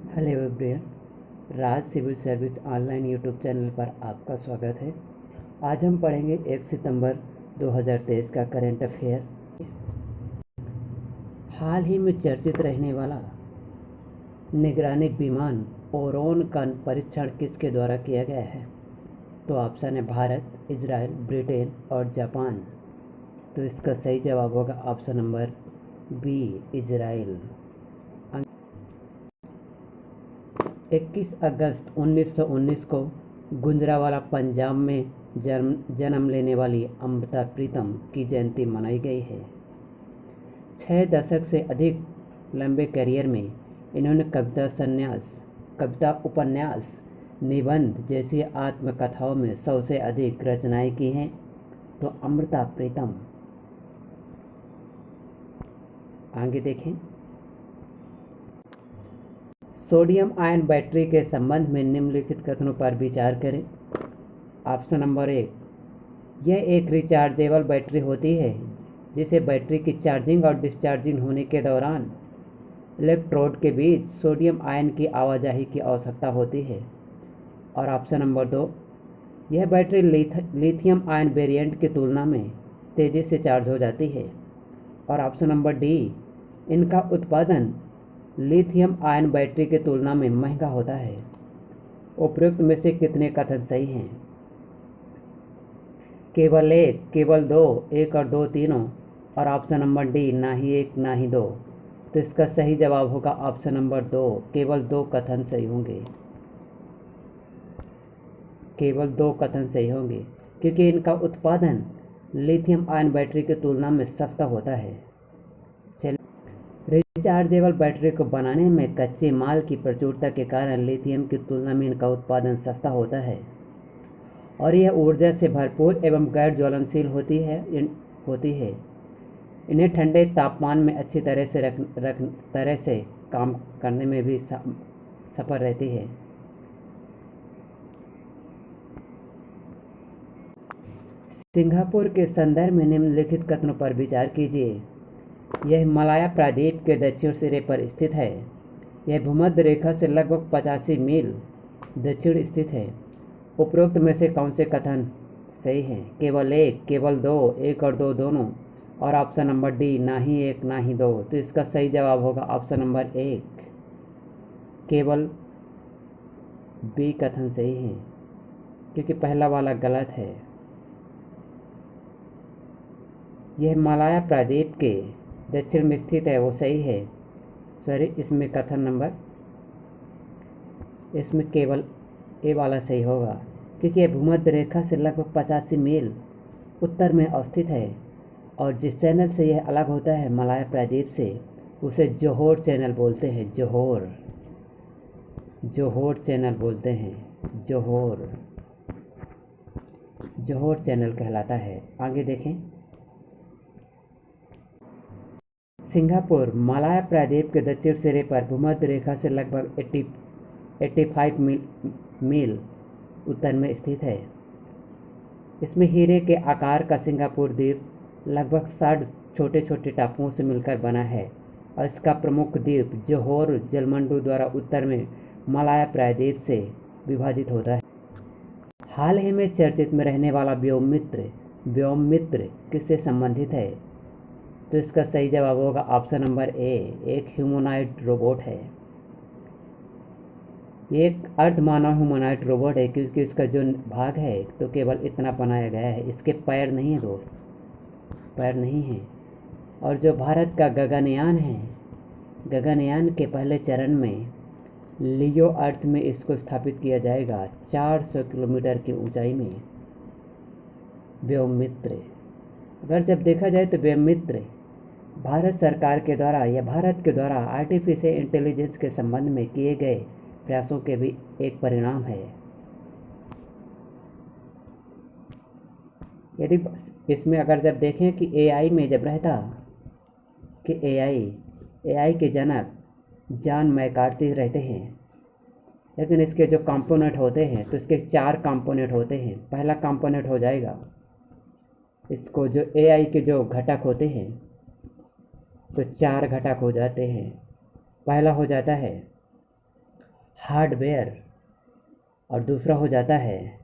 Hello everyone, Raj civil service online YouTube channel पर आपका स्वागत है। आज हम पढ़ेंगे 1 सितंबर 2023 का करंट अफेयर। हाल ही में चर्चित रहने वाला निगरानी विमान ओरोन का परीक्षण किसके द्वारा किया गया है? तो ऑप्शन है भारत, इजराइल, ब्रिटेन और जापान। तो इसका सही जवाब होगा ऑप्शन नंबर बी, इजराइल। 21 अगस्त 1919 को गुजरांवाला पंजाब में जन्म लेने वाली अमृता प्रीतम की जयंती मनाई गई है। 6 दशक से अधिक लंबे करियर में इन्होंने कविता, उपन्यास, निबंध जैसी आत्मकथाओं में 100 से अधिक रचनाएं की हैं। तो अमृता प्रीतम। आगे देखें, सोडियम आयन बैटरी के संबंध में निम्नलिखित कथनों पर विचार करें। ऑप्शन नंबर 1, यह एक रिचार्जेबल बैटरी होती है जिसे बैटरी की चार्जिंग और डिस्चार्जिंग होने के दौरान इलेक्ट्रोड के बीच सोडियम आयन की आवाजाही की आवश्यकता होती है। और ऑप्शन नंबर 2, यह बैटरी लिथियम आयन वेरिएंट की तुलना में तेज़ी से चार्ज हो जाती है। और ऑप्शन नंबर डी, इनका उत्पादन लिथियम आयन बैटरी की तुलना में महंगा होता है। उपयुक्त में से कितने कथन सही हैं? केवल एक, केवल दो, एक और दो तीनों। और ऑप्शन नंबर डी, ना ही एक ना ही दो। तो इसका सही जवाब होगा ऑप्शन नंबर 2, केवल 2 कथन सही होंगे। केवल 2 कथन सही होंगे क्योंकि इनका उत्पादन लिथियम आयन बैटरी की तुलना में सस्ता होता है। रिचार्जेबल बैटरी को बनाने में कच्चे माल की प्रचुरता के कारण लिथियम की तुलना में इनका उत्पादन सस्ता होता है और यह ऊर्जा से भरपूर एवं गैर ज्वलनशील होती है। इन्हें ठंडे तापमान में अच्छी तरह से काम करने में भी सफल रहती है। सिंगापुर के संदर्भ में निम्नलिखित कथनों पर विचार कीजिए। यह मलाया प्रायद्वीप के दक्षिण सिरे पर स्थित है। यह भूमध्य रेखा से लगभग 85 मील दक्षिण स्थित है। उपरोक्त में से कौन से कथन सही हैं? केवल एक, केवल दो, एक और दो दोनों। और ऑप्शन नंबर डी, ना ही एक ना ही दो। तो इसका सही जवाब होगा ऑप्शन नंबर 1, केवल बी कथन सही है क्योंकि पहला वाला गलत है। यह मलाया प्रायद्वीप के दक्षिण में स्थित है, वो सही है। सॉरी, इसमें केवल ए वाला सही होगा क्योंकि यह भूमध्य रेखा से लगभग 85 मील उत्तर में अवस्थित है और जिस चैनल से यह अलग होता है मलाया प्रायद्वीप से, उसे जोहोर चैनल बोलते हैं। जोहोर चैनल बोलते हैं। जोहोर चैनल कहलाता है। आगे देखें, सिंगापुर मलाया प्रायद्वीप के दक्षिण सिरे पर भूमध्य रेखा से लगभग 85 मील उत्तर में स्थित है। इसमें हीरे के आकार का सिंगापुर द्वीप लगभग 60 छोटे छोटे टापुओं से मिलकर बना है और इसका प्रमुख द्वीप जोहोर जलमंडल द्वारा उत्तर में मलाया प्रायद्वीप से विभाजित होता है। हाल ही में चर्चित में रहने वाला व्योम मित्र किससे संबंधित है? तो इसका सही जवाब होगा ऑप्शन नंबर ए, एक ह्यूमनॉइड रोबोट है। ये एक अर्धमानव ह्यूमनॉइड रोबोट है क्योंकि इसका जो भाग है तो केवल इतना बनाया गया है। इसके पैर नहीं है दोस्त, पैर नहीं है। और जो भारत का गगनयान है, गगनयान के पहले चरण में लियो अर्थ में इसको स्थापित किया जाएगा 400 किलोमीटर की ऊंचाई में। व्योममित्र, अगर जब देखा जाए तो व्योममित्र भारत सरकार के द्वारा या भारत के द्वारा आर्टिफिशियल इंटेलिजेंस के संबंध में किए गए प्रयासों के भी एक परिणाम है। यदि इसमें अगर जब देखें कि एआई में जब रहता कि एआई के जनक जॉन मैकार्थी रहते हैं, लेकिन इसके जो कंपोनेंट होते हैं तो इसके 4 कंपोनेंट होते हैं। पहला कंपोनेंट हो जाएगा, इसको जो एआई के जो घटक होते हैं तो 4 घटक हो जाते हैं। पहला हो जाता है हार्डवेयर, और दूसरा हो जाता है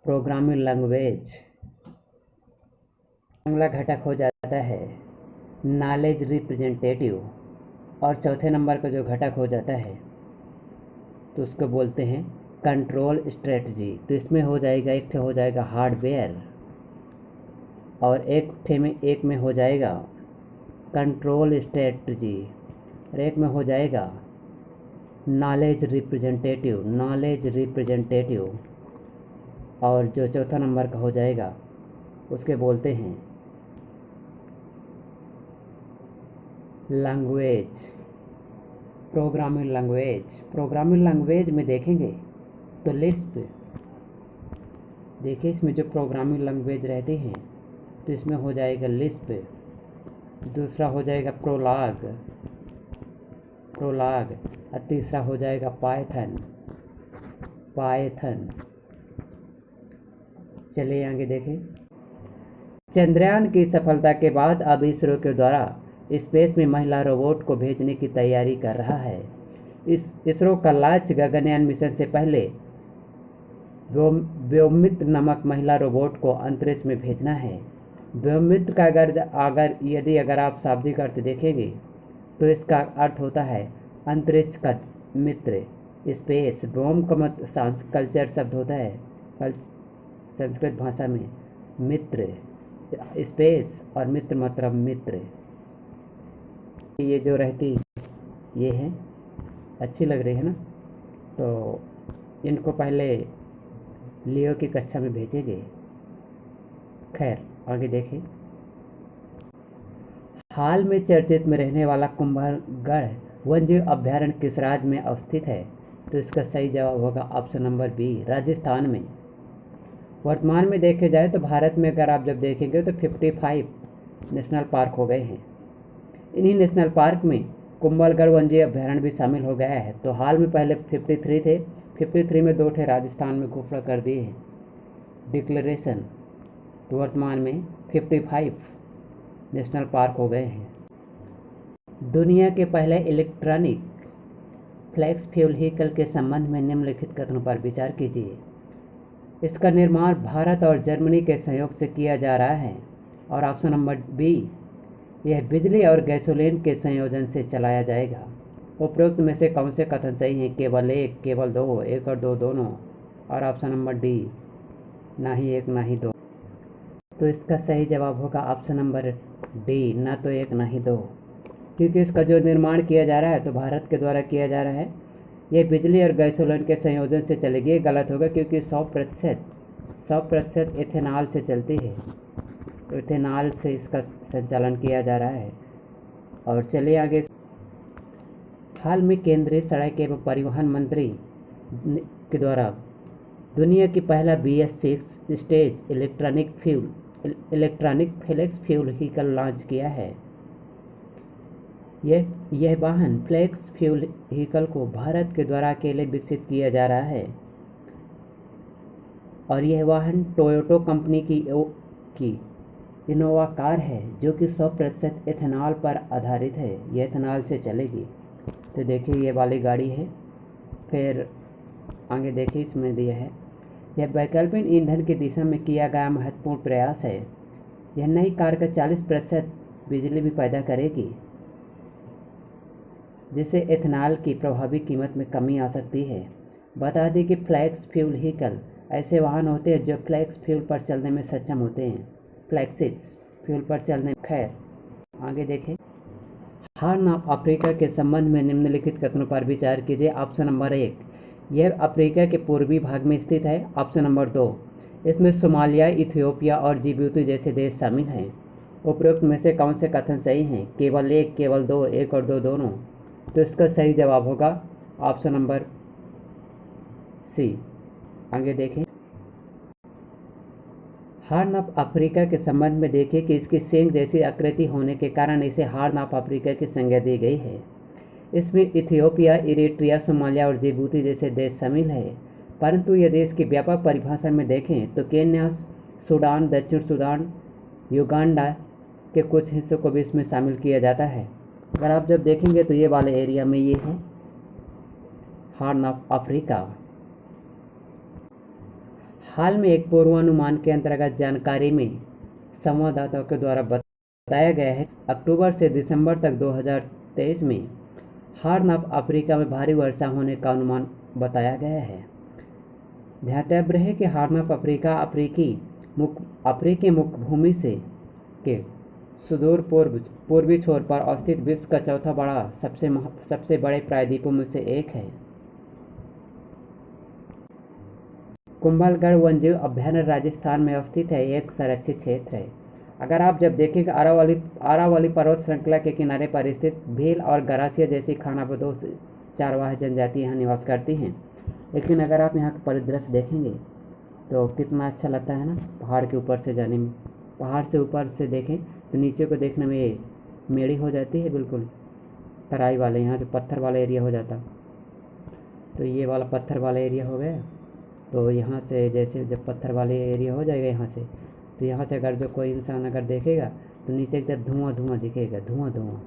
प्रोग्रामिंग लैंग्वेज। अगला घटक हो जाता है नॉलेज रिप्रेजेंटेटिव, और चौथे नंबर का जो घटक हो जाता है तो उसको बोलते हैं कंट्रोल स्ट्रेटजी। तो इसमें हो जाएगा, एक हो जाएगा हार्डवेयर, और एक में हो जाएगा कंट्रोल स्ट्रेटजी, और एक में हो जाएगा नॉलेज रिप्रेजेंटेटिव, और जो चौथा नंबर का हो जाएगा उसके बोलते हैं लैंग्वेज, प्रोग्रामिंग लैंग्वेज में देखेंगे तो लिस्प। देखिए इसमें जो प्रोग्रामिंग लैंग्वेज रहती हैं तो इसमें हो जाएगा लिस्प, दूसरा हो जाएगा प्रोलॉग, और तीसरा हो जाएगा पाइथन। चलिए आगे देखें। चंद्रयान की सफलता के बाद अब इसरो के द्वारा स्पेस में महिला रोबोट को भेजने की तैयारी कर रहा है। इसरो का लक्ष्य गगनयान मिशन से पहले व्योममित्र नामक महिला रोबोट को अंतरिक्ष में भेजना है। व्योममित्र का अगर आप शाब्दिक अर्थ देखेंगे तो इसका अर्थ होता है अंतरिक्ष का मित्र। स्पेस, व्योम का मतलब कल्चर शब्द होता है संस्कृत भाषा में मित्र, स्पेस, और मित्र मतलब मित्र। ये जो रहती ये है, अच्छी लग रही है ना, तो इनको पहले लियो की कक्षा में भेजेंगे। खैर आगे देखें। हाल में चर्चित में रहने वाला कुंभलगढ़ वन्यजीव अभ्यारण्य किस राज्य में अवस्थित है? तो इसका सही जवाब होगा ऑप्शन नंबर बी, राजस्थान में। वर्तमान में देखे जाए तो भारत में अगर आप जब देखेंगे तो 55 नेशनल पार्क हो गए हैं। इन्हीं नेशनल पार्क में कुंभलगढ़ वन्यजीव अभ्यारण्य भी शामिल हो गया है। तो हाल में पहले 53 थे, 53 में 2 ठे राजस्थान में घोषणा कर दिए हैं डिक्लेरेशन। तो वर्तमान में 55 नेशनल पार्क हो गए हैं। दुनिया के पहले इलेक्ट्रॉनिक फ्लेक्स फ्यूल व्हीकल के संबंध में निम्नलिखित कथनों पर विचार कीजिए। इसका निर्माण भारत और जर्मनी के सहयोग से किया जा रहा है। और ऑप्शन नंबर बी, यह बिजली और गैसोलीन के संयोजन से चलाया जाएगा। उपरोक्त में से कौन से कथन सही हैं? केवल एक, केवल दो, एक और दो दोनों। और ऑप्शन नंबर डी, ना ही एक ना ही दो। तो इसका सही जवाब होगा ऑप्शन नंबर डी, ना तो एक ना ही दो, क्योंकि इसका जो निर्माण किया जा रहा है तो भारत के द्वारा किया जा रहा है। ये बिजली और गैसोलीन के संयोजन से चलेगी। ये गलत होगा क्योंकि 100% इथेनॉल से चलती है। तो इथेनॉल से इसका संचालन किया जा रहा है। और चलिए आगे। हाल में केंद्रीय सड़क एवं परिवहन मंत्री के द्वारा दुनिया की पहला BS6 stage electronic flex fuel vehicle launch किया है। यह वाहन फ्लेक्स फ्यूल व्हीकल को भारत के द्वारा अकेले विकसित किया जा रहा है। और यह वाहन टोयोटा कंपनी की इनोवा कार है, जो कि 100% इथेनॉल पर आधारित है। यह इथेनॉल से चलेगी। तो देखिए ये वाली गाड़ी है। फिर आगे देखिए, इसमें दिया है यह वैकल्पिक ईंधन की दिशा में किया गया महत्वपूर्ण प्रयास है। यह नई कार का 40% बिजली भी पैदा करेगी, जिससे इथेनॉल की प्रभावी कीमत में कमी आ सकती है। बता दें कि फ्लेक्स फ्यूल व्हीकल ऐसे वाहन होते हैं जो फ्लेक्स फ्यूल पर चलने में सक्षम होते हैं। फ्लेक्सिस फ्यूल पर चलने। खैर आगे देखें। हॉर्न ऑफ अफ्रीका के संबंध में निम्नलिखित कथनों पर विचार कीजिए। ऑप्शन नंबर 1, यह अफ्रीका के पूर्वी भाग में स्थित है। ऑप्शन नंबर 2, इसमें सोमालिया, इथियोपिया और जिबूती जैसे देश शामिल हैं। उपरोक्त में से कौन से कथन सही हैं? केवल एक, केवल दो, एक और दो दोनों। तो इसका सही जवाब होगा ऑप्शन नंबर सी। आगे देखें। हॉर्न ऑफ अफ्रीका के संबंध में देखिए कि इसकी सींग जैसी आकृति होने के कारण इसे हॉर्न ऑफ अफ्रीका की संज्ञा दी गई है। इसमें इथियोपिया, इरिट्रिया, सोमालिया और जिबूती जैसे देश शामिल हैं। परंतु यदि इसकी व्यापक परिभाषा में देखें तो केन्या, सूडान, दक्षिण सूडान, युगांडा के कुछ हिस्सों को भी इसमें शामिल किया जाता है। अगर आप जब देखेंगे तो ये वाले एरिया में ये है हॉर्न ऑफ अफ्रीका। हाल में एक पूर्वानुमान के अंतर्गत जानकारी में संवाददाताओं के द्वारा बताया गया है अक्टूबर से दिसंबर तक 2023 में हॉर्न ऑफ अफ्रीका में भारी वर्षा होने का अनुमान बताया गया है। ध्यातव्य है कि हॉर्न ऑफ अफ्रीका अफ्रीकी मुख्य भूमि से के सुदूर पूर्वी छोर पर अवस्थित विश्व का चौथा बड़ा सबसे बड़े प्रायद्वीपों में से एक है। कुंभलगढ़ वन्यजीव अभयारण्य राजस्थान में अवस्थित है, एक संरक्षित क्षेत्र है। अगर आप जब देखेंगे अरावली पर्वत श्रृंखला के किनारे पर स्थित भील और गरासिया जैसी खानाबदोश चारवाह जनजाति यहाँ निवास करती हैं। लेकिन अगर आप यहाँ का परिदृश्य देखेंगे तो कितना अच्छा लगता है ना, पहाड़ के ऊपर से जाने में। पहाड़ से ऊपर से देखें तो नीचे को देखने में मेड़ी हो जाती है, बिल्कुल तराई वाले, यहाँ जो पत्थर वाला एरिया हो जाता। तो ये वाला पत्थर वाला एरिया हो गया। तो यहाँ से जैसे जब पत्थर वाले एरिया हो जाएगा यहाँ से, तो यहाँ से अगर जो कोई इंसान अगर देखेगा तो नीचे एकदम धुआं धुआं दिखेगा, धुआं धुआं।